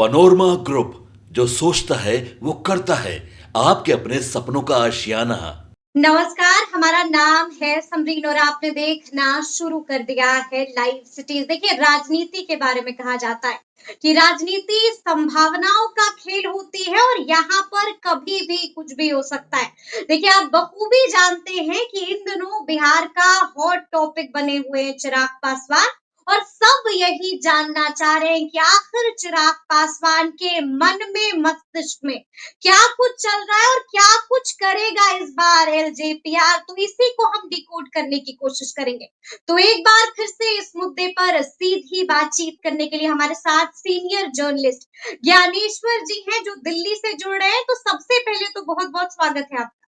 Panorama group, जो सोचता है वो करता है। आपके अपने सपनों का आशियाना। नमस्कार, हमारा नाम है समरीन और आपने देखना शुरू कर दिया है लाइव सिटीज। देखिए, राजनीति के बारे में कहा जाता है कि राजनीति संभावनाओं का खेल होती है और यहाँ पर कभी भी कुछ भी हो सकता है। देखिए, आप बखूबी जानते हैं कि इन दिनों बिहार का हॉट टॉपिक बने हुए हैं चिराग पासवान। और सब यही जानना चाह रहे हैं कि आखिर चिराग पासवान के मन में, मस्तिष्क में क्या कुछ चल रहा है और क्या कुछ करेगा इस बार एलजेपीआर। तो इसी को हम डिकोड करने की कोशिश करेंगे। तो एक बार फिर से इस मुद्दे पर सीधी बातचीत करने के लिए हमारे साथ सीनियर जर्नलिस्ट ज्ञानेश्वर जी हैं, जो दिल्ली से जुड़ रहे हैं। तो सबसे पहले तो बहुत बहुत स्वागत है आपका।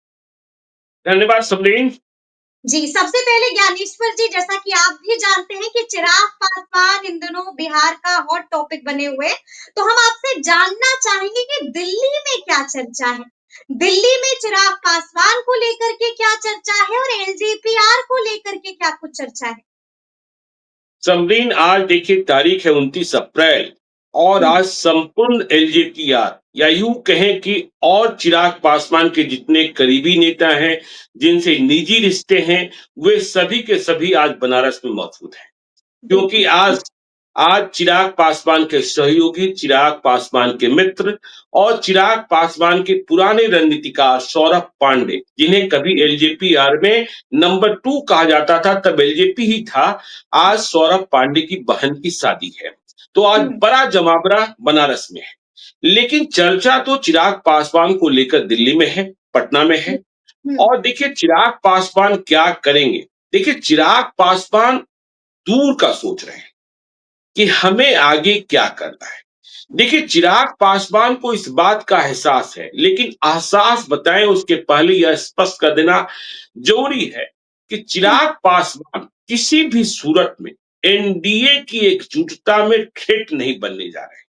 धन्यवाद समरीन। जी, सबसे पहले ज्ञानेश्वर जी, जैसा कि आप भी जानते हैं कि चिराग पासवान इन दिनों बिहार का हॉट टॉपिक बने हुए हैं। तो हम आपसे जानना चाहेंगे कि दिल्ली में क्या चर्चा है। दिल्ली में चिराग पासवान को लेकर के क्या चर्चा है और एलजेपीआर को लेकर के क्या कुछ चर्चा है। समरीन, आज देखिए तारीख है 29 अप्रैल और आज संपूर्ण एलजेपीआर या यूं कहें कि और चिराग पासवान के जितने करीबी नेता हैं, जिनसे निजी रिश्ते हैं, वे सभी के सभी आज बनारस में मौजूद हैं। क्योंकि बिल्कुल। आज आज चिराग पासवान के सहयोगी, चिराग पासवान के मित्र और चिराग पासवान के पुराने रणनीतिकार सौरभ पांडे, जिन्हें कभी एलजेपी-आर में नंबर 2 कहा जाता था, तब एलजेपी ही था। आज सौरभ पांडे की बहन की शादी है, तो आज हम्म। बड़ा जमावड़ा बनारस में है। लेकिन चर्चा तो चिराग पासवान को लेकर दिल्ली में है, पटना में है। हम्म। और देखिए चिराग पासवान क्या करेंगे। देखिए चिराग पासवान दूर का सोच रहे हैं कि हमें आगे क्या करना है। देखिए चिराग पासवान को इस बात का एहसास है, लेकिन एहसास बताएं उसके पहले यह स्पष्ट कर देना जरूरी है कि चिराग पासवान किसी भी सूरत में एनडीए की एकजुटता में ठेठ नहीं बनने जा रहे।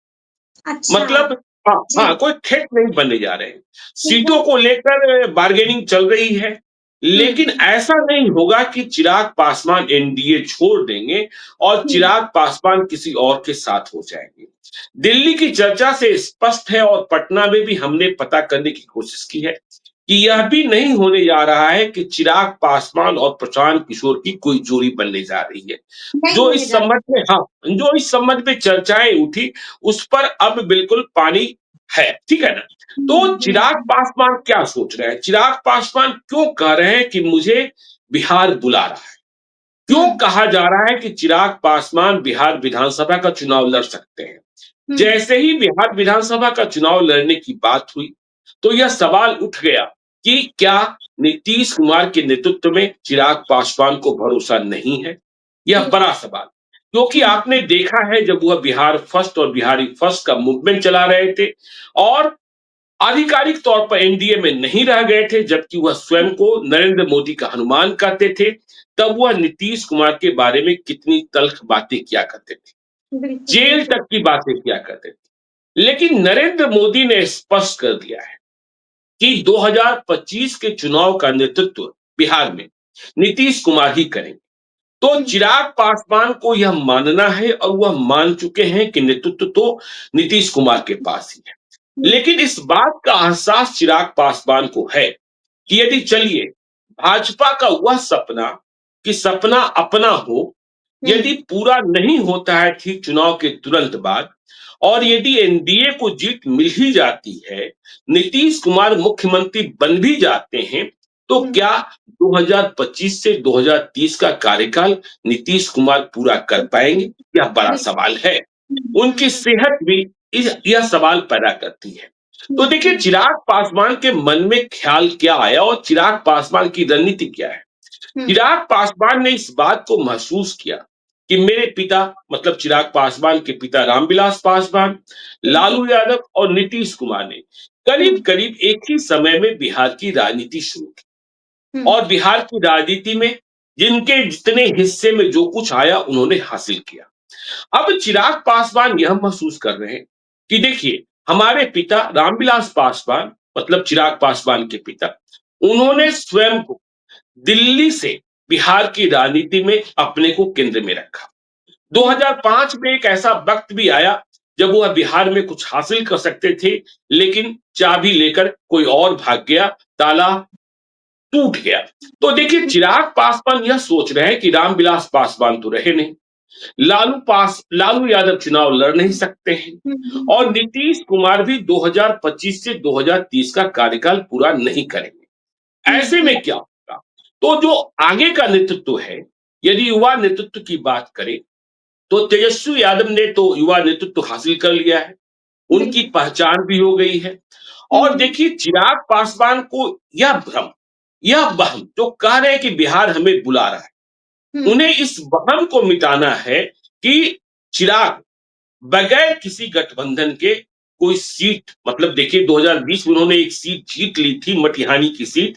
अच्छा। मतलब हाँ जी। हाँ, कोई ठेठ नहीं बनने जा रहे हैं। ठीक है। सीटों को लेकर बार्गेनिंग चल रही है, लेकिन हम्म। ऐसा नहीं होगा कि चिराग पासवान एनडीए छोड़ देंगे और हम्म। चिराग पासवान किसी और के साथ हो जाएंगे। दिल्ली की चर्चा से स्पष्ट है और पटना में भी हमने पता करने की कोशिश की है कि यह भी नहीं होने जा रहा है कि चिराग पासवान और प्रशांत किशोर की कोई जोड़ी बनने जा रही है। नहीं जो होने इस जा संबंध में हाँ, जो इस संबंध में चर्चाएं उठी, उस पर अब बिल्कुल पानी है, ठीक है ना। तो चिराग रहा। पासवान क्या सोच रहे हैं, चिराग पासवान क्यों कह रहे हैं कि मुझे बिहार बुला रहा है, क्यों हम्म। कहा जा रहा है कि चिराग पासवान बिहार विधानसभा का चुनाव लड़ सकते हैं। हम्म। जैसे ही बिहार विधानसभा का चुनाव लड़ने की बात हुई, तो यह सवाल उठ गया कि क्या नीतीश कुमार के नेतृत्व में चिराग पासवान को भरोसा नहीं है। यह बड़ा सवाल, क्योंकि हम्म। आपने देखा है जब वह बिहार फर्स्ट और बिहारी फर्स्ट का मूवमेंट चला रहे थे और आधिकारिक तौर पर एनडीए में नहीं रह गए थे, जबकि वह स्वयं को नरेंद्र मोदी का हनुमान कहते थे, तब वह नीतीश कुमार के बारे में कितनी तल्ख बातें किया करते थे, बिल्कुल जेल बिल्कुल। तक की बातें किया करते थे। लेकिन नरेंद्र मोदी ने स्पष्ट कर दिया है कि 2025 के चुनाव का नेतृत्व बिहार में नीतीश कुमार ही करेंगे। तो हम्म। चिराग पासवान को यह मानना है और वह मान चुके हैं कि नेतृत्व तो नीतीश कुमार के पास ही है। लेकिन इस बात का एहसास चिराग पासवान को है कि यदि चलिए भाजपा का वह सपना कि सपना अपना हो, हम्म। यदि पूरा नहीं होता है ठीक चुनाव के तुरंत बाद, और यदि एनडीए को जीत मिल ही जाती है, नीतीश कुमार मुख्यमंत्री बन भी जाते हैं, तो हम्म। क्या 2025 से 2030 का कार्यकाल नीतीश कुमार पूरा कर पाएंगे? यह बड़ा बिल्कुल। सवाल है। उनकी हम्म। सेहत भी यह सवाल पैदा करती है। तो देखिए हम्म। चिराग पासवान के मन में ख्याल क्या आया और चिराग पासवान की रणनीति क्या है। हम्म। चिराग पासवान ने इस बात को महसूस किया कि मेरे पिता, मतलब चिराग पासवान के पिता रामविलास पासवान, बिल्कुल। लालू यादव और नीतीश कुमार ने करीब हम्म। करीब एक ही समय में बिहार की राजनीति शुरू की हम्म। और बिहार की राजनीति में जिनके जितने हिस्से में जो कुछ आया उन्होंने हासिल किया। अब चिराग पासवान यह महसूस कर रहे हैं कि देखिए हमारे पिता रामविलास पासवान, मतलब चिराग पासवान के पिता, उन्होंने स्वयं को दिल्ली से बिहार की राजनीति में अपने को केंद्र में रखा। 2005 में एक ऐसा वक्त भी आया जब वह बिहार में कुछ हासिल कर सकते थे, लेकिन चाबी लेकर कोई और भाग गया, ताला टूट गया। तो देखिए चिराग पासवान यह सोच रहे हैं कि रामविलास पासवान तो रहे नहीं, लालू यादव चुनाव लड़ नहीं सकते हैं और नीतीश कुमार भी 2025 से 2030 का कार्यकाल पूरा नहीं करेंगे। ऐसे में क्या होगा? तो जो आगे का नेतृत्व है, यदि युवा नेतृत्व की बात करें, तो तेजस्वी यादव ने तो युवा नेतृत्व हासिल कर लिया है, उनकी पहचान भी हो गई है। और देखिए चिराग पासवान को यह भ्रम, यह वहम जो कह रहे हैं कि बिहार हमें बुला रहा है, उन्हें इस वहम को मिटाना है कि चिराग बगैर किसी गठबंधन के कोई सीट, मतलब देखिए 2020 में उन्होंने एक सीट जीत ली थी, मटिहानी की सीट,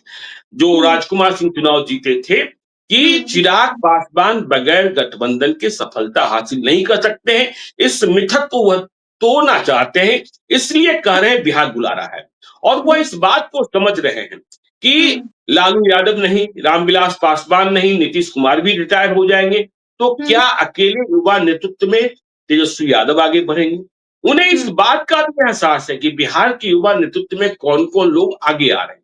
जो राजकुमार सिंह चुनाव जीते थे, कि चिराग पासवान बगैर गठबंधन के सफलता हासिल नहीं कर सकते हैं। इस मिथक को वह तोड़ना चाहते हैं, इसलिए कह रहे हैं बिहार बुला रहा है। और वह इस बात को समझ रहे हैं कि लालू यादव नहीं, रामविलास पासवान नहीं, नीतीश कुमार भी रिटायर हो जाएंगे, तो क्या अकेले युवा नेतृत्व में तेजस्वी यादव आगे बढ़ेंगे? उन्हें इस बात का भी एहसास है कि बिहार के युवा नेतृत्व में कौन-कौन लोग आगे आ रहे हैं।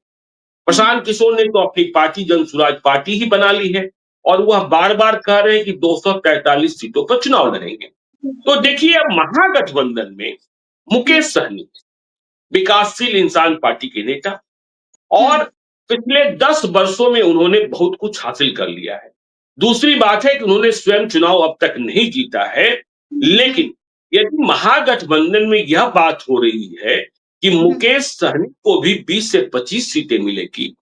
प्रशांत किशोर ने तो अपनी पार्टी जनसुराज पार्टी ही बना ली है और वह बार-बार कह रहे हैं कि 243 सीटों पर चुनाव लड़ेंगे। तो देखिए अब महागठबंधन में मुकेश सहनी, विकासशील इंसान पार्टी के नेता, और पिछले 10 वर्षों में उन्होंने बहुत कुछ हासिल कर लिया है। दूसरी बात है कि उन्होंने स्वयं चुनाव अब तक नहीं जीता है, लेकिन यदि महागठबंधन में यह बात हो रही है कि मुकेश सहनी को भी 20 से 25 सीटें मिलेगी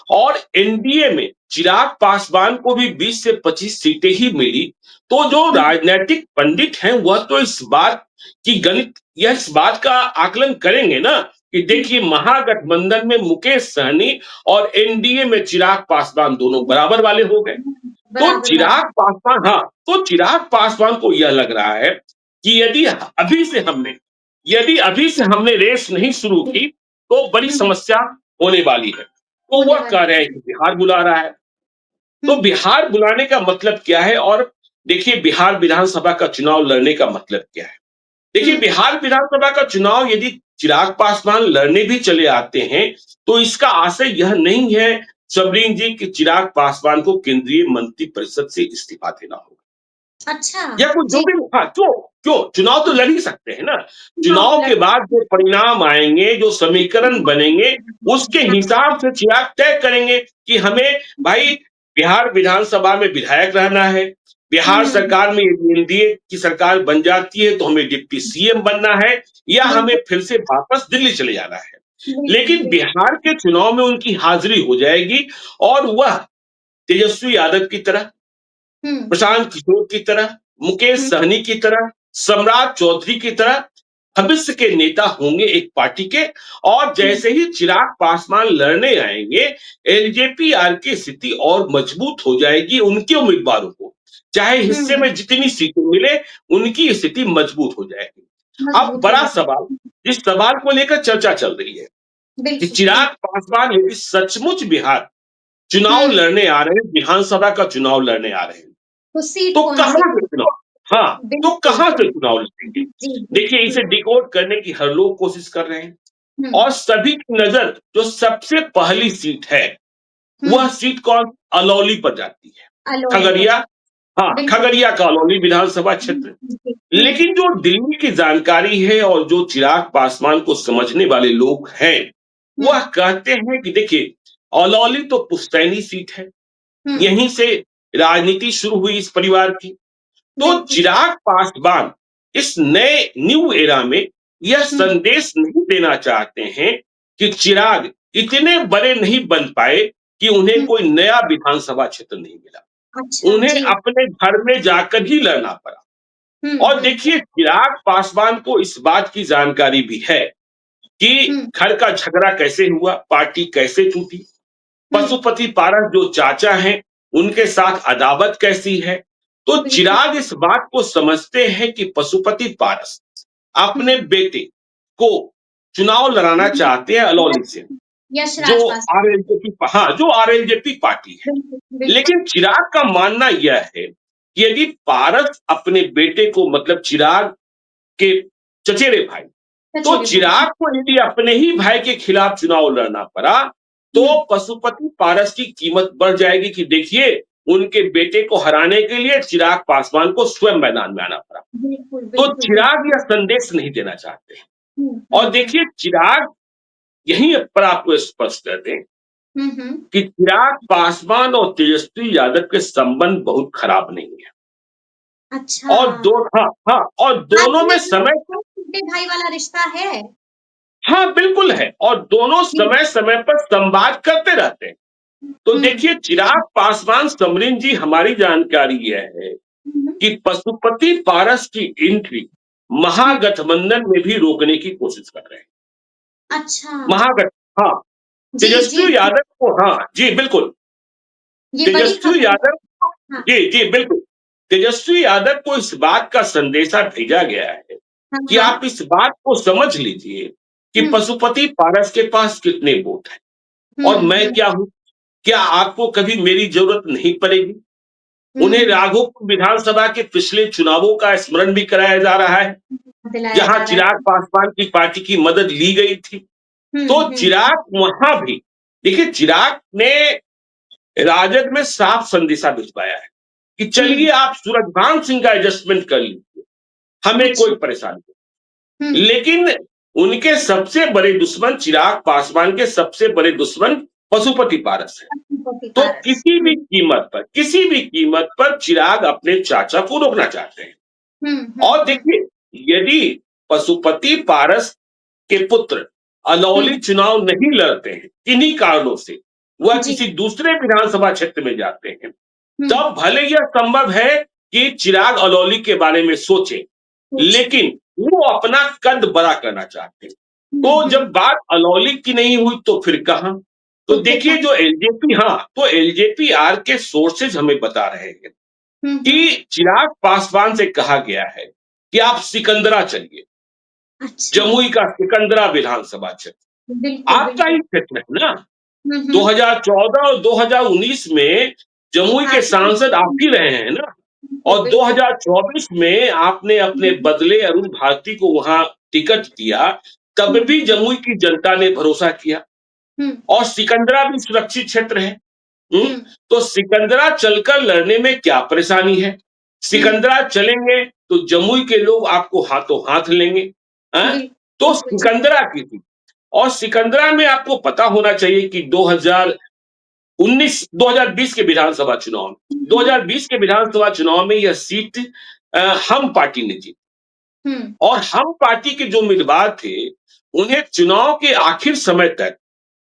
और एनडीए में चिराग पासवान को भी 20 से 25 सीटें ही मिली, तो जो राजनीतिक पंडित हैं वह तो इस बात की गणित या इस बात का आकलन करेंगे ना कि देखिए महागठबंधन में मुकेश सहनी और एनडीए में चिराग पासवान दोनों बराबर वाले हो गए। तो चिराग पासवान को यह लग रहा है कि यदि अभी से हमने रेस नहीं शुरू की तो बड़ी समस्या होने वाली है। तो वह कह रहे हैं कि बिहार बुला रहा है। तो बिहार बुलाने का मतलब क्या है? और देखिए बिहार विधानसभा का चुनाव लड़ने का मतलब क्या है? देखिए बिहार विधानसभा का चुनाव यदि चिराग पासवान लड़ने भी चले आते हैं, तो इसका आशय यह नहीं है सबरीन जी कि चिराग पासवान को केंद्रीय मंत्रिपरिषद से इस्तीफा देना होगा। अच्छा, या कुछ जो जी। भी, हाँ, क्यों? क्यों? चुनाव तो लड़ ही सकते हैं ना। चुनाव के बाद जो परिणाम आएंगे, जो समीकरण बनेंगे, उसके हिसाब से चिराग तय करेंगे कि हमें भाई बिहार विधानसभा में विधायक रहना है, बिहार सरकार में एनडीए की सरकार बन जाती है तो हमें डिप्टी सीएम बनना है या हमें फिर से वापस दिल्ली चले जाना है। लेकिन बिहार के चुनाव में उनकी हाजिरी हो जाएगी और वह तेजस्वी यादव की तरह, प्रशांत किशोर की तरह, मुकेश सहनी की तरह, सम्राट चौधरी की तरह भविष्य के नेता होंगे एक पार्टी के। और जैसे ही चिराग पासवान लड़ने आएंगे, एलजेपी-आर की स्थिति और मजबूत हो जाएगी उनके उम्मीदवारों को। चाहे हिस्से में जितनी सीटें मिले, उनकी स्थिति मजबूत हो जाएगी। अब बड़ा सवाल, इस सवाल को लेकर चर्चा चल रही है कि चिराग पासवान यदि सचमुच बिहार चुनाव लड़ने आ रहे हैं, विधानसभा का चुनाव लड़ने आ रहे हैं, तो कहां से चुनाव, हाँ, तो कहां से चुनाव लड़ेंगे? देखिए इसे डिकोड करने की हर लोग कोशिश कर रहे हैं और सभी की नजर जो सबसे पहली सीट है, वह सीट कौन? अलौली पर जाती है, खगड़िया। हाँ, खगड़िया का अलौली विधानसभा क्षेत्र। लेकिन जो दिल्ली की जानकारी है और जो चिराग पासवान को समझने वाले लोग हैं, वह कहते हैं कि देखिए अलौली तो पुश्तैनी सीट है, यहीं से राजनीति शुरू हुई इस परिवार की। तो चिराग पासवान इस नए न्यू एरा में यह संदेश नहीं देना चाहते हैं कि चिराग इतने बड़े नहीं बन पाए कि उन्हें कोई नया विधानसभा क्षेत्र नहीं मिला, उन्हें अपने घर में जाकर ही लड़ना पड़ा। और देखिए चिराग पासवान को इस बात की जानकारी भी है कि घर का झगड़ा कैसे हुआ, पार्टी कैसे टूटी, पशुपति पारस जो चाचा हैं उनके साथ अदावत कैसी है। तो चिराग इस बात को समझते हैं कि पशुपति पारस अपने बेटे को चुनाव लड़ाना चाहते हैं अलौली से, जो आरएलजेपी पार्टी है। लेकिन चिराग का मानना यह है कि यदि पारस अपने बेटे को, मतलब चिराग के चचेरे भाई। तो चचेरे भाई। चिराग को यदि अपने ही भाई के खिलाफ चुनाव लड़ना पड़ा, तो पशुपति पारस की कीमत बढ़ जाएगी कि देखिए, उनके बेटे को हराने के लिए चिराग पासवान को स्वयं मैदान में आना पड़ा। बिल्कुल, तो बिल्कुल, चिराग बिल्कुल। यह संदेश नहीं देना चाहते। हुँ, और हुँ, हुँ। देखिए, चिराग यहीं पर आपको स्पष्ट कर दें हुँ, हुँ। कि चिराग पासवान और तेजस्वी यादव के संबंध बहुत खराब नहीं है। अच्छा। और दो हाँ, हाँ, और दोनों आखिर में में वो समय छोटे भाई वाला रिश्ता है? हाँ, बिल्कुल है, और दोनों जी। समय-समय पर संवाद करते रहते हैं। तो हुँ। देखिए, चिराग पासवान, समरीन जी, हमारी जानकारी यह है हुँ, हुँ। कि पशुपति पारस की एंट्री हुँ। महागठबंधन में भी रोकने की कोशिश कर रहे हैं। अच्छा। महागठ हाँ, जी, जी, तेजस्वी जी। यादव को हाँ, जी बिल्कुल। ये बड़ी तेजस्वी खबर है। यादव हाँ। जी, जी, बिल्कुल। तेजस्वी यादव को इस बात का संदेशा भेजा गया है हाँ, कि हाँ। आप इस बात को समझ लीजिए कि हुँ। पशुपति पारस के पास कितने वोट हैं हुँ, और मैं हुँ। क्या हूँ। क्या आपको कभी मेरी जरूरत नहीं पड़ेगी? उन्हें हुँ। राघोपुर विधानसभा के पिछले चुनावों का स्मरण भी कराया जा रहा है, दिलाया जहां जा रहा चिराग है। पासवान की पार्टी की मदद ली गई थी। हुँ, तो हुँ। चिराग वहां भी देखिए, चिराग ने राजद में साफ संदेशा भिजवाया है कि हुँ। चलिए, आप सूरजभान सिंह का एडजस्टमेंट कर लीजिए, हमें अच्छा। कोई परेशानी हुँ। नहीं। लेकिन उनके सबसे बड़े दुश्मन, चिराग पासवान के सबसे बड़े दुश्मन पशुपति पारस है। पशुपति तो पारस। हुँ। किसी भी कीमत पर चिराग अपने चाचा को रोकना चाहते हैं। हुँ, हुँ, और हुँ। देखिए, यदि पशुपति पारस के पुत्र हुँ। अलौली चुनाव नहीं लड़ते हैं, किन्हीं कारणों से वह जी। किसी दूसरे विधानसभा क्षेत्र में जाते हैं, हुँ। तब भले यह संभव है कि चिराग अलौली के बारे में सोचे, सोचिए। लेकिन वो अपना कद बड़ा करना चाहते हैं। हुँ, तो हुँ। जब बात अलौली की नहीं हुई तो फिर कहां? तो तो फिर देखिए, कहाँ? जो एलजेपी हाँ, तो एलजेपी आर के सोर्सेज हमें बता रहे हैं हुँ, हुँ। कि चिराग पासवान से कहा गया है कि आप सिकंदरा चलिए, अच्छा। जमुई का सिकंदरा विधानसभा क्षेत्र बिल्कुल, आपका बिल्कुल। ही क्षेत्र है ना। हुँ, हुँ। 2014 और 2019 में जमुई के आप ही सांसद आप ही रहे हैं ना। बिल्कुल, और बिल्कुल। 2024 में आपने अपने हुँ, बदले अरुण भारती को वहां टिकट दिया, तब हुँ, भी जमुई की जनता ने भरोसा किया। हुँ, और सिकंदरा भी सुरक्षित क्षेत्र है। हुँ? हुँ, तो सिकंदरा चलकर लड़ने में क्या परेशानी है? हुँ। सिकंदरा चलेंगे तो जमुई के लोग आपको हाथों हाथ लेंगे। हैं? तो बिल्कुल जी। सिकंदरा की थी। और सिकंदरा में आपको पता होना चाहिए कि 2019-2020 के विधानसभा चुनाव में हुँ, हुँ, 2020 के विधानसभा चुनाव में यह सीट हम पार्टी ने जीती। हुँ, और हम पार्टी के जो उम्मीदवार थे, उन्हें चुनाव के आखिर समय तक,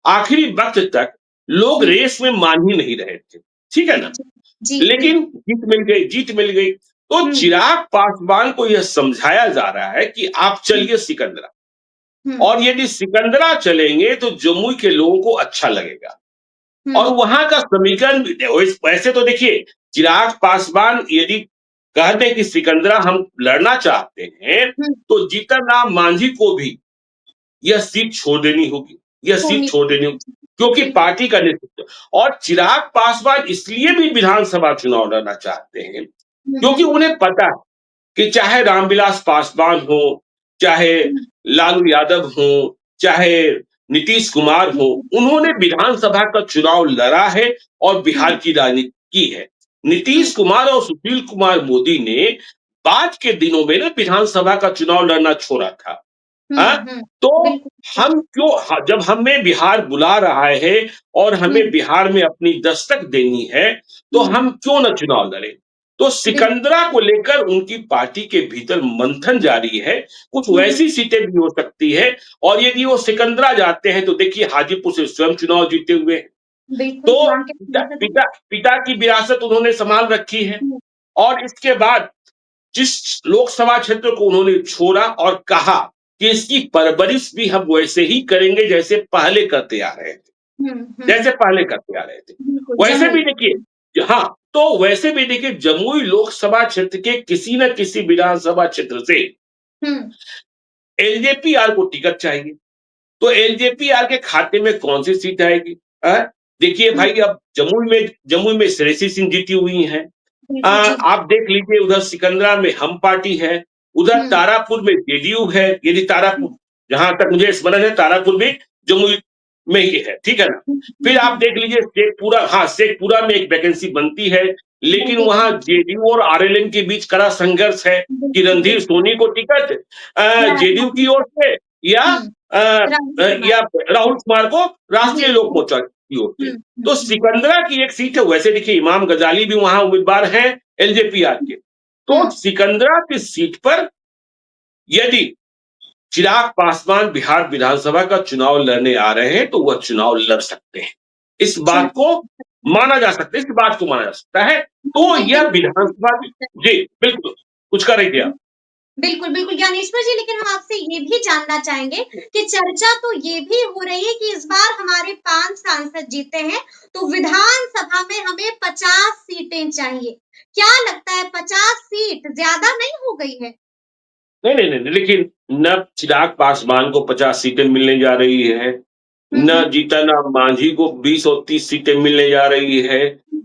आखिरी वक्त तक लोग हुँ। रेस में मान ही नहीं रहे थे। ठीक है ना? जी, जी, लेकिन बिल्कुल। जीत मिल गई। तो हुँ, चिराग पासवान को यह समझाया जा रहा है कि आप हुँ, चलिए सिकंदरा। हुँ, और यदि सिकंदरा चलेंगे तो जमुई के लोगों को अच्छा लगेगा। हुँ, और वहां का समीकरण भी वैसे तो देखिए, चिराग पासवान यदि कह दें कि सिकंदरा हम लड़ना चाहते हैं, हुँ। तो जीतन राम मांझी को भी यह सीट छोड़ देनी होगी, यह सीट छोड़नी छोड़ देनी होगी, क्योंकि बिल्कुल। पार्टी का नेतृत्व। और चिराग पासवान इसलिए भी विधानसभा चुनाव लड़ना चाहते हैं, हुँ, क्योंकि हुँ, उन्हें पता है कि चाहे रामविलास पासवान हो, चाहे हुँ, लालू यादव हो, चाहे नीतीश कुमार हुँ, हो, हुँ, उन्होंने विधानसभा का चुनाव लड़ा है और बिहार हुँ, की राजनीति की है। हुँ, नीतीश कुमार और सुशील कुमार मोदी ने बाद के दिनों में ना विधानसभा का चुनाव लड़ना छोड़ा था। हुँ, हाँ? हुँ। तो बिल्कुल, हम क्यों जब हमें बिहार बुला रहा है और हुँ, हमें बिहार में अपनी दस्तक देनी है, तो हुँ, हम क्यों ना चुनाव लड़ें? तो बिल्कुल। सिकंदरा को लेकर उनकी पार्टी के भीतर मंथन जारी है। कुछ हुँ, हुँ, वैसी सीटें भी हो सकती है। और यदि वो सिकंदरा जाते हैं तो देखिए, हाजीपुर से स्वयं चुनाव जीते हुए हैं। बिल्कुल, तो वहाँ के पिता सांसद हैं। पिता पिता की विरासत उन्होंने संभाल रखी है। हुँ, और इसके बाद जिस लोकसभा क्षेत्र को उन्होंने छोड़ा और कहा कि इसकी परवरिश भी हम वैसे ही करेंगे जैसे पहले करते आ रहे थे, हुँ, हुँ। बिल्कुल, वैसे जमुई। भी देखिए, हाँ, तो वैसे भी देखिए, जमुई लोकसभा क्षेत्र के किसी न किसी विधानसभा क्षेत्र से हुँ, एलजेपीआर को टिकट चाहिए। तो एलजेपीआर के खाते में कौन सी सीट आएगी? देखिए हुँ, भाई, अब जमुई में श्रेयसी सिंह जीती हुई हैं। बिल्कुल जी। आप देख लीजिए, उधर सिकंदरा में हम पार्टी है, उधर हम्म तारापुर में जेडीयू है, यदि तारापुर, जहां तक मुझे स्मरण है तारापुर भी जमुई में ही है, ठीक है ना। फिर आप देख लीजिए शेखपुरा, हाँ शेखपुरा में एक वैकेंसी बनती है, लेकिन बनती है। वहां जेडीयू और आरएलएन के बीच कड़ा संघर्ष है कि बिल्कुल रणधीर बिल्कुल। सोनी को टिकट या जेडीयू की ओर से, या हम्म अ, राहुल कुमार। या राहुल कुमार को राष्ट्रीय लोक जी। मोर्चा की ओर से। तो हम्म। सिकंदरा की एक सीट है, वैसे देखिए इमाम गजाली भी वहां उम्मीदवार हैं एलजेपीआर के। तो हम्म सिकंदरा की सीट पर यदि चिराग पासवान बिहार विधानसभा का चुनाव लड़ने आ रहे हैं तो वह चुनाव लड़ सकते हैं। इस बात को माना जा सकता है, इस बात को माना जा सकता है। तो लेकिन यह विधानसभा, जी बिल्कुल, कुछ कर रही थी आप। बिल्कुल, बिल्कुल ज्ञानेश्वर जी, लेकिन हम आपसे ये भी जानना चाहेंगे कि चर्चा तो ये भी हो रही है कि इस बार हमारे 5 सांसद जीते हैं, तो विधानसभा में हमें 50 सीटें चाहिए। क्या लगता है 50 सीट ज़्यादा नहीं हो गई है? नहीं, नहीं, नहीं, लेकिन न चिराग पासवान को 50 सीटें मिलने जा रही है, हुँ, न हुँ। जीतन राम मांझी को 20 और 30 सीटें मिलने जा रही है,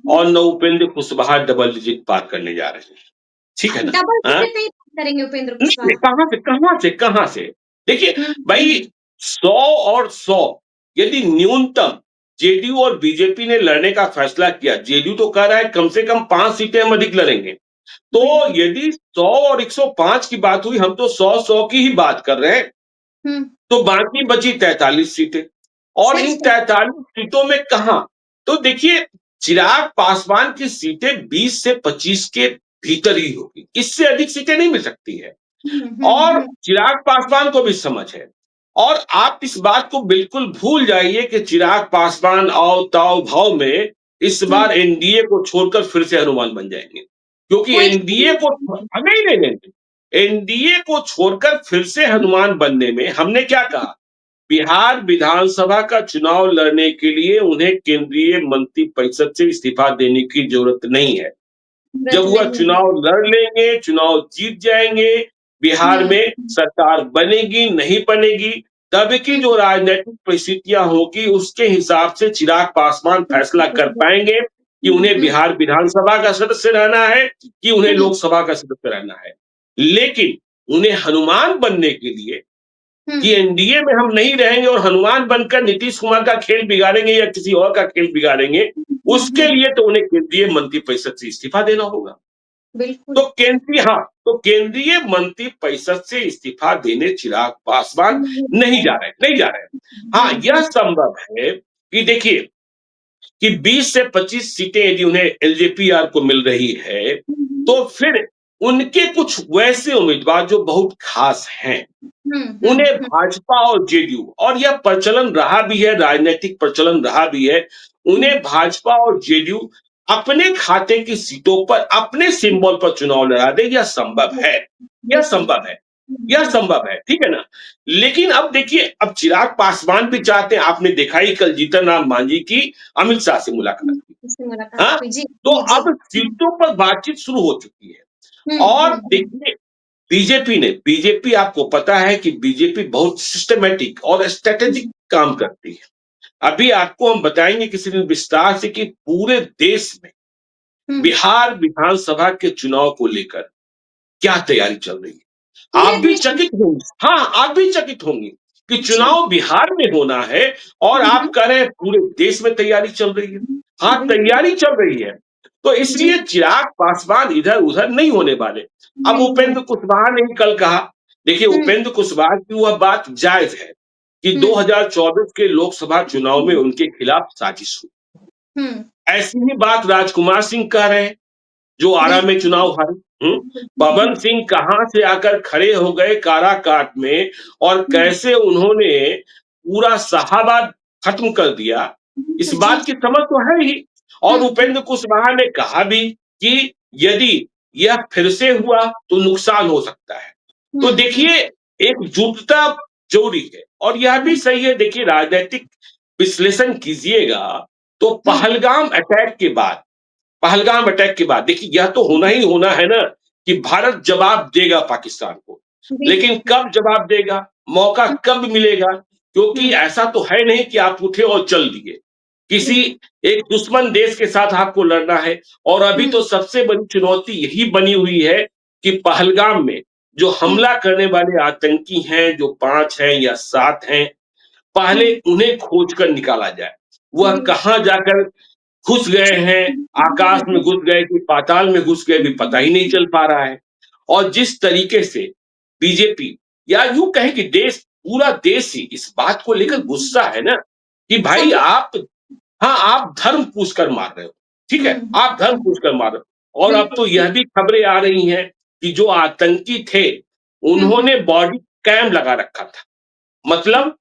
और न उपेंद्र कुशवाहा डबल डिजिट पार करने जा रहे हैं। ठीक है ना? डबल हाँ? डिजिट नहीं करेंगे उपेंद्र नहीं, नहीं, कुशवाहा। कहाँ से, कहाँ से, कहाँ से? देखिए हुँ, भाई, हुँ। 100 और 100 यदि न्यूनतम जेडीयू और बीजेपी ने लड़ने का फैसला किया, जेडीयू तो कह रहा है कम से कम 5 सीटें हम अधिक लड़ेंगे। तो बिल्कुल। यदि 100 और 105 की बात हुई, हम तो 100-100 की ही बात कर रहे हैं, हुँ, तो बाकी बची 43 सीटें। और इन सही कहा। 43 सीटों में कहां, तो देखिए चिराग पासवान की सीटें 20 से 25 के भीतर ही होगी, इससे अधिक सीटें नहीं मिल सकती है। हुँ, हुँ, और हुँ। चिराग पासवान को भी समझ है, और आप इस बात को बिल्कुल भूल जाइए कि चिराग पासवान आओ ताओ भाव में इस हुँ, बार एनडीए को छोड़कर फिर से हनुमान बन जाएंगे, क्योंकि कोई एनडीए को, नहीं नहीं नहीं, एनडीए को छोड़कर फिर से हनुमान बनने में हमने क्या कहा, बिहार विधानसभा का चुनाव लड़ने के लिए उन्हें केंद्रीय मंत्रिपरिषद से इस्तीफा देने की जरूरत नहीं है। जरूरत जब वह नहीं है। चुनाव लड़ लेंगे, चुनाव जीत जाएंगे, बिहार हुँ, में सरकार बनेगी, नहीं बनेगी, तब की हुँ, जो राजनीतिक परिस्थितियां होगी उसके हिसाब से चिराग पासवान फैसला कर हुँ, पाएंगे कि उन्हें हुँ, बिहार विधानसभा का सदस्य रहना है कि उन्हें हुँ, लोकसभा का सदस्य रहना है। लेकिन उन्हें हनुमान बनने के लिए हुँ, कि एनडीए में हम नहीं रहेंगे और हनुमान बनकर नीतीश कुमार का खेल बिगाड़ेंगे या किसी और का खेल बिगाड़ेंगे, हुँ, उसके हुँ, लिए तो उन्हें केंद्रीय मंत्रिपरिषद से इस्तीफा देना होगा। बिल्कुल। तो केंद्रीय, हाँ, तो केंद्रीय मंत्रिपरिषद से इस्तीफा देने चिराग पासवान नहीं जा रहे, नहीं जा रहे। हाँ, हुँ, यह हुँ, संभव है कि देखिए कि 20 से 25 सीटें यदि उन्हें एलजेपीआर को मिल रही है, हुँ, तो फिर उनके कुछ वैसे उम्मीदवार जो बहुत खास हैं, हुँ, हुँ, उन्हें हुँ, भाजपा और जेडीयू, और यह प्रचलन रहा भी है, राजनीतिक प्रचलन रहा भी है, हुँ, उन्हें भाजपा और जेडीयू अपने खाते की सीटों पर अपने सिंबल पर चुनाव लड़ा दे, यह संभव है, यह बिल्कुल। संभव है, हुँ, यह हुँ, संभव है, ठीक है ना। लेकिन अब देखिए, अब चिराग पासवान भी चाहते हैं, आपने देखा ही कल जीतन राम मांझी की अमित शाह से मुलाकात हुँ, की। इससे मुलाकात हाँ, हुई। जी, तो जी, जी। अब सीटों पर बातचीत शुरू हो चुकी है। हुँ, और हुँ, हुँ, देखिए, बीजेपी आपको पता है कि बीजेपी बहुत सिस्टमैटिक और स्ट्रेटेजिक हुँ, काम करती है। अभी आपको हम बताएंगे किसी दिन विस्तार से कि पूरे देश में हुँ, बिहार विधानसभा के चुनाव को लेकर क्या तैयारी चल रही है। पूरे आप भी देश में। चकित होंगे, हाँ, आप भी चकित होंगे कि जी। चुनाव बिहार में होना है, और हुँ, आप हुँ, कह रहे हैं पूरे देश में तैयारी चल रही है। हाँ, बिल्कुल। तैयारी चल रही है। तो जी, इसलिए चिराग पासवान इधर-उधर नहीं होने वाले। अब नहीं हो। उपेंद्र कुशवाहा ने ही कल कहा, देखिए हुँ, उपेंद्र कुशवाहा की वह बात जायज़ है कि हुँ, 2024 के लोकसभा चुनाव में उनके खिलाफ साजिश हुई। हुँ, ऐसी ही बात राजकुमार सिंह कह रहे हैं, जो आरा में बिल्कुल, चुनाव हारे। बिल्कुल। हुँ, पवन हुँ, सिंह कहां से आकर खड़े हो गए काराकाट में, और हुँ, कैसे उन्होंने पूरा शाहाबाद खत्म कर दिया, इस जी, बात की समझ तो है ही। हुँ, और हुँ, उपेंद्र कुशवाहा ने कहा भी कि यदि यह फिर से हुआ तो नुकसान हो सकता है। तो हुँ, हुँ, देखिए, एकजुटता जरूरी है, और यह भी हुँ, सही है। देखिए, राजनीतिक विश्लेषण कीजिएगा तो हुँ, पहलगाम अटैक के बाद देखिए यह तो होना ही होना है ना कि भारत जवाब देगा पाकिस्तान को। बिल्कुल, लेकिन कब जवाब देगा, मौका हुँ, कब मिलेगा, क्योंकि हुँ, ऐसा तो है नहीं कि आप उठे और चल दिए। किसी बिल्कुल, एक दुश्मन देश के साथ आपको लड़ना है, और अभी हुँ, तो सबसे बड़ी चुनौती यही बनी हुई है कि पहलगाम में जो हमला करने वाले आतंकी हैं, जो 5 हैं या 7 हैं, पहले उन्हें खोज कर निकाला जाए। वह बिल्कुल। कहाँ जाकर घुस गए हैं, आकाश में घुस गए कि पाताल में घुस गए भी पता ही नहीं चल पा रहा है। और जिस तरीके से बीजेपी या यूँ कहें कि पूरा देश ही इस बात को लेकर गुस्सा है ना कि भाई सभी आप धर्म पूछ कर मार रहे हो, ठीक है? आप धर्म पूछ कर मार रहे हो। और अब बिल्कुल। तो यह भी खबरें आ रही हैं कि जो आतंकी थे, उन्होंने बॉडी कैम लगा रखा था। मतलब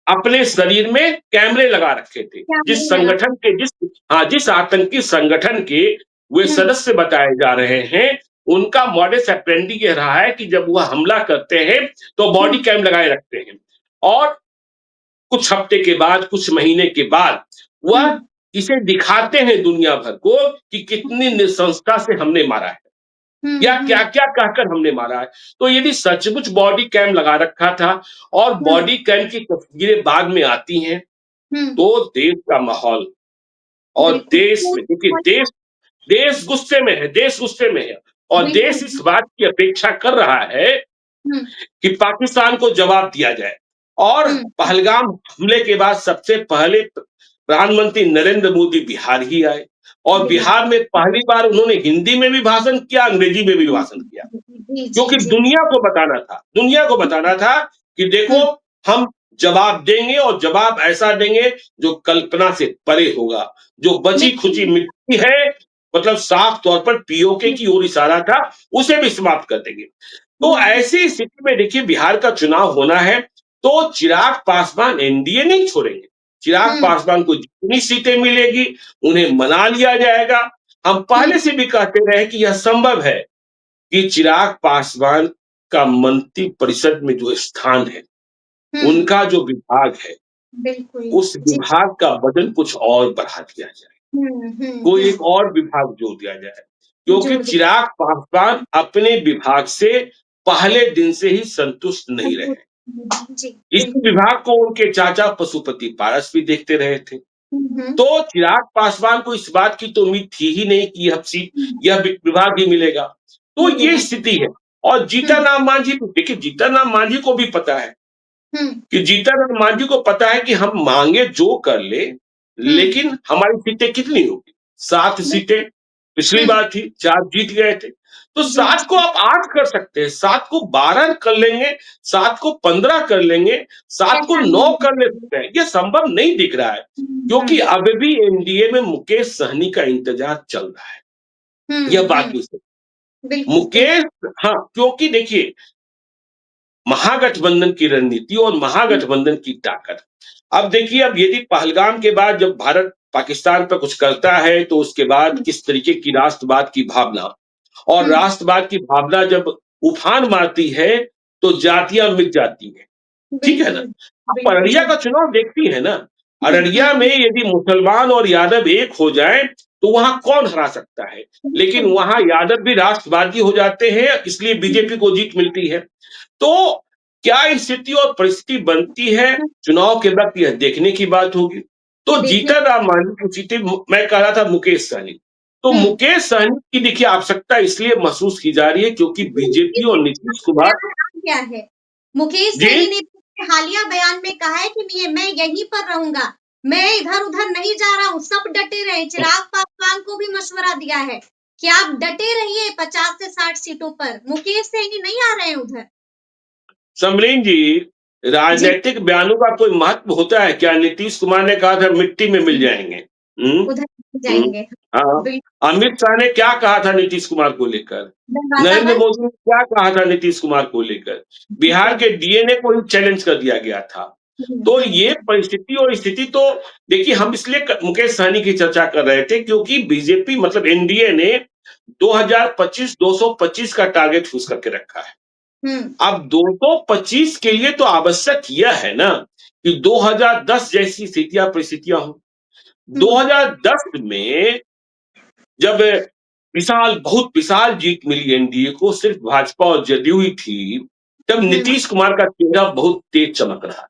अपने शरीर में कैमरे लगा रखे थे। कैमरे लगा जिस आतंकी संगठन के वे हुँ, सदस्य बताए जा रहे हैं, उनका मॉडस ऑपरेंडी ये रहा है कि जब वह हमला करते हैं, तो हुँ, बॉडी कैम लगाए रखते हैं। और कुछ हफ्ते के बाद, कुछ महीने के बाद हुँ, वह इसे दिखाते हैं दुनिया भर को कि कितनी निसंसता से हमने मारा है हुँ, या हुँ, क्या-क्या कहकर हमने मारा है। तो यदि सचमुच बॉडी कैम लगा रखा था और हुँ, बॉडी कैम की तस्वीरें बाद में आती हैं, हुँ, तो देश का माहौल और बिल्कुल। देश में देखिए देश गुस्से में है, देश गुस्से में है और बिल्कुल, देश इस बात की अपेक्षा कर रहा है हुँ, कि पाकिस्तान को जवाब दिया जाए। और हुँ, पहलगाम हमले के बाद सबसे पहले प्रधानमंत्री नरेंद्र मोदी बिहार ही आए और बिहार बिहार में पहली बार उन्होंने हिंदी में भी भाषण किया, अंग्रेजी में भी हुँ, भाषण किया। जी, जी, क्योंकि जी। दुनिया को बताना था कि देखो हुँ, हम जवाब देंगे और जवाब ऐसा देंगे जो कल्पना से परे होगा। जो बची-खुची बिल्कुल, मिट्टी है मतलब साफ तौर पर पीओके की ओर इशारा था, उसे भी समाप्त कर देंगे। तो बिल्कुल, ऐसी स्थिति में देखिए बिहार का चुनाव होना है, तो चिराग पासवान एनडीए नहीं छोड़ेंगे। चिराग हुँ, पासवान को जितनी सीटें मिलेगी, उन्हें मना लिया जाएगा। हम हुँ, पहले से भी कहते रहे कि यह संभव है कि चिराग पासवान का मंत्री परिषद में जो स्थान है, हुँ, उनका जो विभाग है, बिल्कुल, उस जी। विभाग का वजन कुछ और बढ़ा दिया जाए। हुँ, हुँ, कोई एक हुँ, और विभाग जोड़ दिया जाए। क्योंकि जोड़ दिया। चिराग पासवान अपने विभाग से पहले दिन से ही संतुष्ट नहीं रहे। जी, इसी बिल्कुल। विभाग को उनके चाचा पशुपति पारस भी देखते रहे थे। हुँ, हुँ, तो चिराग पासवान को इस बात की तो उम्मीद थी ही नहीं कि हुँ, यह विभाग ही मिलेगा। तो ये मिलेगा। स्थिति है। और हुँ, जीतन राम मांझी देखिए जीतन राम मांझी को भी पता है हुँ, कि जीतन राम मांझी को पता है कि हम मांगे जो कर ले, हुँ, लेकिन हमारी सीटें कितनी होगी? 7 बिल सीटें पिछली हुँ, बार थी, 4 जीत गए थे। तो जी, 7 को जी। आप 8 कर सकते हैं, 7 को 12 कर लेंगे, 7 को 15 कर लेंगे, 7 को ऐसा 9 नहीं कर ले सकते हैं। ये संभव नहीं दिख रहा है, हुँ, क्योंकि हुँ, अब भी एनडीए में मुकेश सहनी का इंतजार चल रहा है। हुँ, यह बात हुँ, भी सही। बिल्कुल, बिल्कुल। मुकेश हाँ, क्योंकि देखिए महागठबंधन की रणनीति और हुँ, महागठबंधन की ताकत। अब देखिए अब यदि पहलगाम के बाद जब भारत पाकिस्तान पर कुछ करता है तो उसके बाद हुँ, किस तरीके की राष्ट्रवाद की भावना और हुँ, राष्ट्रवाद की भावना जब उफान मारती है तो जातियां मिट जाती हैं। ठीक है ना? बिल्कुल, आप बिल्कुल अररिया सही। का चुनाव देखती है ना, हुँ, अररिया में हुँ, यदि मुसलमान और यादव एक हो जाएँ, तो वहाँ कौन हरा सकता है? लेकिन बिल्कुल। वहाँ यादव भी राष्ट्रवादी हो जाते हैं, इसलिए हुँ, बीजेपी को जीत मिलती है। तो क्या स्थिति और परिस्थिति बनती है, हुँ, चुनाव के वक़्त यह देखने की बात होगी। तो देखने जीतन राम मांझी की सीटें मैं कह रहा था मुकेश सहनी। तो हुँ, मुकेश सहनी की देखिए आवश्यकता इसलिए महसूस की जा रही है क्योंकि बीजेपी मुकेश और सहनी नीतीश का कुमार बयान आ गया है। मुकेश जी सहनी ने अपने हालिया बयान में कहा है कि मैं यहीं पर रहूँगा, मैं इधर-उधर नहीं जा रहा हूँ, सब डटे रहे। चिराग पासवान को भी मशवरा दिया है कि आप डटे रहिए 50 से 60 सीटों पर। मुकेश सहनी नहीं आ रहे हैं उधर। समरीन जी, जी, राजनैतिक बयानों का कोई महत्व होता है क्या? नीतीश कुमार ने कहा था मिट्टी में मिल जाएँगे। हुँ, उधर हुँ, जाएँगे। हाँ। बिल्कुल, अमित शाह ने क्या कहा था नीतीश कुमार को लेकर? दरवाज़ा नरेंद्र बंद मोदी ने क्या कहा था नीतीश कुमार को लेकर? बिहार बिल्कुल। के डीएनए को ही चैलेंज कर दिया गया था। हुँ, तो हुँ, ये परिस्थिति और स्थिति तो देखिए हम इसलिए मुकेश सहनी की चर्चा कर रहे थे क्योंकि बीजेपी मतलब एनडीए ने 2025 225 का टारगेट फूस करके रखा है। हुँ, अब 225 के लिए तो आवश्यक यह है ना कि 2010 जैसी स्थितियां परिस्थितियां हो। हुँ, 2010 में जब बहुत विशाल जीत मिली एनडीए को सिर्फ भाजपा और जदयू ही थी, तब हुँ, नीतीश कुमार का चेहरा बहुत तेज चमक रहा,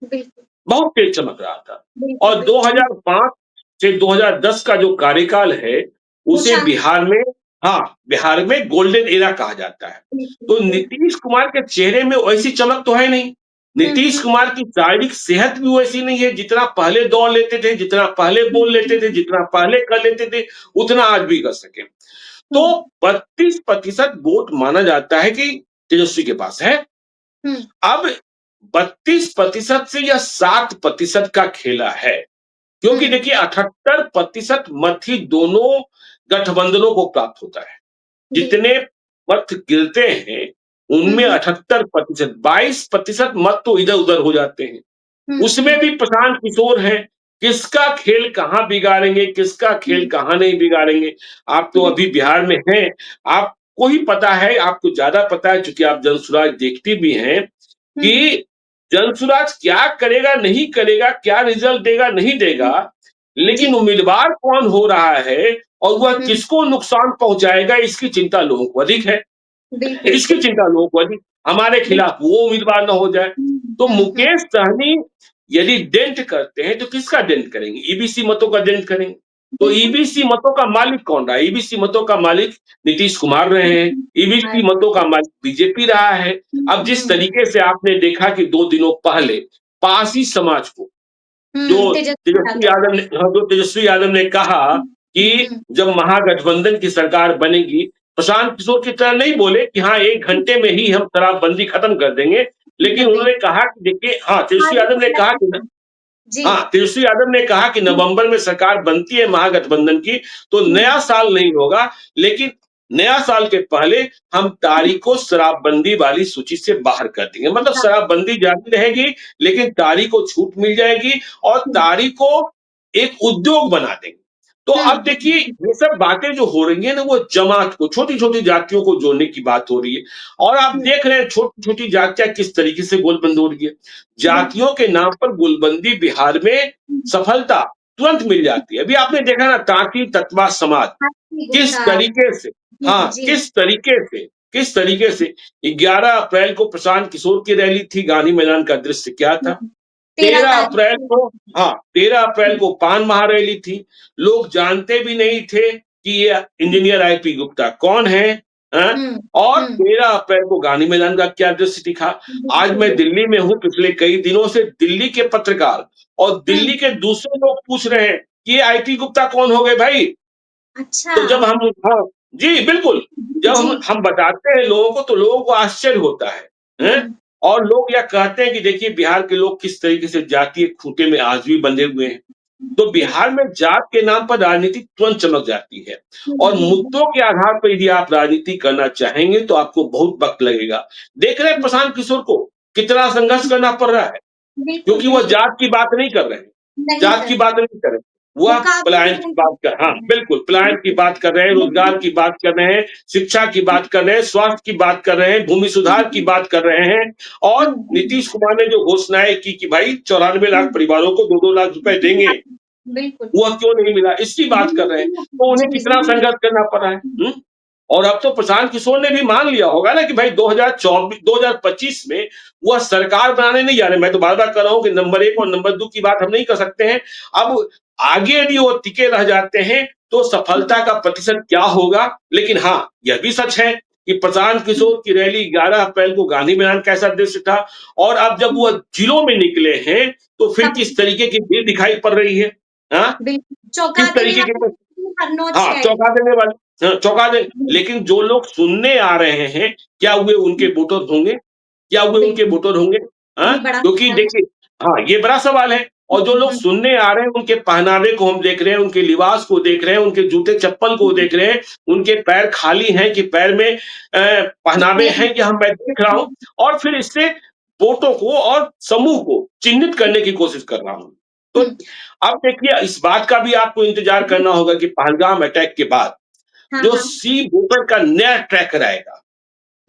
बिल्कुल, बहुत तेज चमक रहा था। बिल्कुल, और बिल्कुल। 2005 से 2010 का जो कार्यकाल है, वो उसे शांत बिहार में हाँ, बिहार में गोल्डन एरा कहा जाता है। तो नीतीश कुमार के चेहरे में वैसी चमक तो है नहीं। नीतीश कुमार की शारीरिक सेहत भी वैसी नहीं है, जितना पहले दौड़ लेते थे, जितना पहले बोल लेते थे, जितना पहले कर लेते थे, उतना आज भी कर सकें। तो 32% वोट माना जाता है कि तेजस्वी के पास है। अब 32% से यह 7% का खेला है, क्योंकि देखिए 78% मत ही दोनों गठबंधनों को प्राप्त होता है। जितने मत गिरते हैं, उनमें 78%, 22% मत तो इधर-उधर हो जाते हैं। उसमें भी प्रशांत किशोर हैं, किसका खेल कहाँ बिगाड़ेंगे, किसका खेल कहाँ नहीं बिगाड़ेंगे। आप तो अभी बिहार में हैं, आपको ही पता है, आपको ज़्यादा पता है चूँकि आप जनसुराज देखती भी हैं, कि जनसुराज क्या करेगा, नहीं करेगा, क्या रिज़ल्ट देगा, नहीं देगा, लेकिन उम्मीदवार कौन हो रहा है और वह किसको नुकसान पहुँचाएगा, इसकी चिंता लोगों को अधिक है। बिल्कुल। इसकी चिंता लोगों को अधिक, हमारे खिलाफ वो उम्मीदवार ना हो जाए। तो मुकेश सहनी यदि डेंट करते हैं तो किसका डेंट करेंगे? ईबीसी मतों का डेंट करेंगे। तो बिल्कुल। ईबीसी मतों का मालिक कौन रहा है? ईबीसी मतों का मालिक नीतीश कुमार रहे हैं। ईबीसी मतों का मालिक बीजेपी रहा है। अब जिस तरीके से आपने देखा कि 2 दिनों पहले पारसी समाज को जो तेजस्वी तेजस्वी यादव। यादव ने हाँ, जो तेजस्वी यादव ने कहा कि जब महागठबंधन की सरकार बनेगी, प्रशांत किशोर की तरह नहीं बोले कि हाँ, 1 घंटे में ही हम शराबबंदी खत्म कर देंगे। लेकिन कर देंगे। उन्होंने कहा कि देखिए हाँ, तेजस्वी आगे यादव ने बढ़ना कहा कि चाहिए। जी। हाँ, तेजस्वी यादव ने कहा कि नवंबर में सरकार बनती है महागठबंधन की, तो नया साल नहीं होगा, लेकिन नया साल के पहले हम तारी को शराबबंदी वाली सूची से बाहर कर देंगे। मतलब शराबबंदी जारी रहेगी, लेकिन तारी को छूट मिल जाएगी और तारी को एक उद्योग बना देंगे। तो अब देखिए ये सब बातें जो हो रही हैं ना, वो जमात को, छोटी-छोटी जातियों को जोड़ने की बात हो रही है। और आप देख रहे हैं छोटी-छोटी जातियाँ किस तरीके से गोलबंद हो रही है। जातियों के नाम पर गोलबंदी बिहार में सफलता तुरंत मिल जाती है। अभी आपने देखा ना तांती ततवा समाज किस गुप्ता। तरीके से हाँ, जी। किस तरीके से 11 अप्रैल को प्रशांत किशोर की रैली थी, गांधी मैदान का दृश्य क्या था? 13 13 तारीख अप्रैल को को। हाँ, 13 अप्रैल को पान महारैली थी। लोग जानते भी नहीं थे कि ये इंजीनियर आईपी गुप्ता कौन है? हैं? हुँ, और हुँ। 13 अप्रैल को गांधी मैदान का क्या दृश्य दिखा। आज बिल्कुल, मैं बिल्कुल। दिल्ली में हूँ, पिछले कई दिनों से दिल्ली के पत्रकार और हुँ। दिल्ली के दूसरे लोग पूछ रहे हैं कि ये आईपी गुप्ता कौन हो गए भाई? अच्छा। तो जब हम हाँ, जी, बिल्कुल। जब जी। हम बताते हैं लोगों को तो लोगों को आश्चर्य होता है, हैं? हुँ। और लोग यह कहते हैं कि देखिए बिहार के लोग किस तरीके से जातीय खूंटे में आज भी बंधे हुए हैं। तो बिहार में जात के नाम पर राजनीति तुरंत चमक जाती है और मुद्दों के आधार पर यदि आप राजनीति करना चाहेंगे तो आपको बहुत वक़्त लगेगा। देख रहे हैं प्रशांत किशोर को कितना संघर्ष करना पड़ रहा है। बिल्कुल, क्योंकि वो बिल्कुल। जात की बात नहीं कर रहे हैं, नहीं जात कर की रहे। बात नहीं कर रहे हैं। वह मुकाबले पलायन में की उनके बात कर हाँ, बिल्कुल पलायन की बात कर रहे हैं, रोज़गार की मजबूत। बात कर रहे हैं, शिक्षा की बात कर रहे हैं, स्वास्थ्य की बात कर रहे हैं, भूमि सुधार की बात कर रहे हैं और नीतीश कुमार ने जो घोषणाएँ की भाई 94 लाख परिवारों को 2-2 लाख रुपए देंगे, बिल्कुल। वह क्यों नहीं मिला? इसकी बात कर रहे हैं। तो उन्हें जी। कितना संघर्ष करना पड़ा है। हुँ? और अब तो प्रशांत किशोर ने भी मान लिया होगा ना कि भाई 2025 में वह सरकार बनाने नहीं जा रहे। मैं तो बार-बार कह रहा हूँ कि नंबर 1 और नंबर 2 की बात हम नहीं कर सकते हैं। अब आगे यदि वो टिके रह जाते हैं, तो सफलता का प्रतिशत क्या होगा? लेकिन हाँ, यह भी सच है कि प्रशांत किशोर की रैली 11 अप्रैल को गांधी मैदान कैसा दृश्य था और अब जब वह जिलों में निकले हैं, तो फिर तब किस तरीके की भीड़ दिखाई पड़ रही है। हाँ? बिल्कुल चौंका किस देने तरीके वाली के हर नौच हाँ, के आई। चौंका देने वाले चौंका दे लेकिन जो लोग सुनने आ रहे हैं, क्या हुए उनके वोटर होंगे? क्या हुए उनके बिल्कुल, वोटर होंगे? हाँ? ये बड़ा क्योंकि सवाल है। देखिए हाँ, ये बड़ा सवाल है और जो लोग सुनने आ रहे हैं, उनके पहनावे को हम देख रहे हैं, उनके लिबास को देख रहे हैं, उनके जूते-चप्पल को देख रहे हैं, उनके पैर खाली हैं कि पैर में पहनावे हैं, ये मैं देख रहा हूँ और फिर इससे वोटों को और समूह को चिह्नित करने की कोशिश कर रहा हूँ। तो हुँ। अब देखिए इस बात का भी आपको इंतज़ार करना होगा कि पहलगाम अटैक के बाद हाँ, जो हाँ। सी वोटर का नया ट्रैकर आएगा,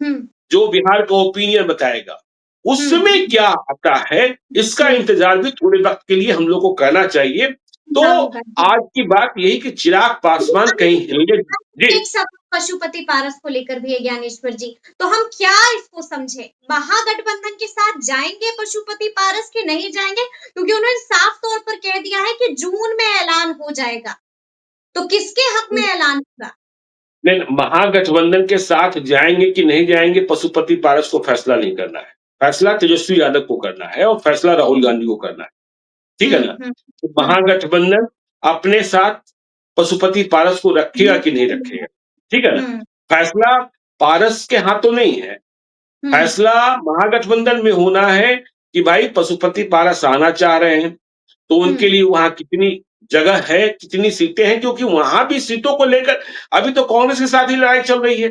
हुँ, जो बिहार का ओपिनियन बताएगा, हुँ। उसमें क्या आता है, इसका जी, इंतज़ार भी थोड़े वक़्त के लिए हम लोग को करना चाहिए। तो हाँ, होगा। आज की बात यही कि चिराग पासवान कहीं हिलेंगे जी, एक सवाल पशुपति पारस को लेकर भी है ज्ञानेश्वर जी। तो हम क्या इसको समझे? महागठबंधन के साथ जाएँगे पशुपति पारस के नहीं जाएँगे? क्योंकि उन्होंने साफ तौर पर कह दिया है कि जून में ऐलान हो जाएगा। तो किसके हक में ऐलान होगा? नहीं, महागठबंधन के साथ जाएंगे कि नहीं जाएंगे, पशुपति पारस को फैसला नहीं करना है। फैसला तेजस्वी यादव को करना है और फैसला राहुल गांधी को करना है। ठीक है ना? हम्म तो हम्म महागठबंधन अपने साथ पशुपति पारस को रखेगा कि नहीं रखेगा, ठीक है ना? हम्म फैसला पारस के हाथों नहीं है। हम्म फैसला महागठबंधन में होना है कि भाई पशुपति पारस आना चाह रहे हैं, तो उनके हम्म लिए वहां कितनी जगह है, कितनी सीटें हैं, क्योंकि वहां भी सीटों को लेकर अभी तो कांग्रेस के साथ ही लड़ाई चल रही है।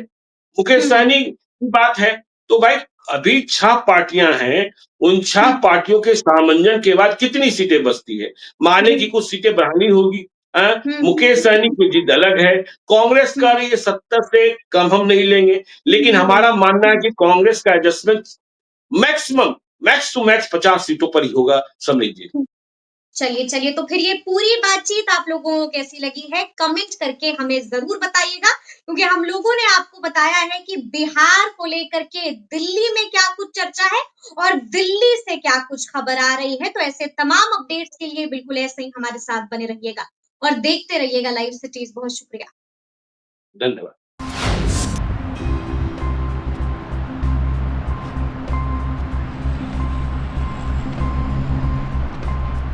मुकेश हम्म सहनी की बात है, तो भाई अभी 6 पार्टियां हैं, उन 6 हम्म पार्टियों के सामंजस्य के बाद कितनी सीटें बचती है? माने कि कुछ सीटें बढ़ानी होगी। मुकेश हम्म सहनी की जिद अलग है, कांग्रेस का रही है 70 से कम हम नहीं लेंगे, लेकिन हमारा मानना है कि कांग्रेस का adjustment maximum max to max 50 सीटों पर ही होगा, समझ लीजिए। चलिए चलिए, तो फिर ये पूरी बातचीत आप लोगों को कैसी लगी है कमेंट करके हमें जरूर बताइएगा, क्योंकि हम लोगों ने आपको बताया है कि बिहार को लेकर के दिल्ली में क्या कुछ चर्चा है और दिल्ली से क्या कुछ खबर आ रही है। तो ऐसे तमाम अपडेट्स के लिए बिल्कुल ऐसे ही हमारे साथ बने रहिएगा और देखते रहिएगा लाइव सिटीज। बहुत शुक्रिया। धन्यवाद।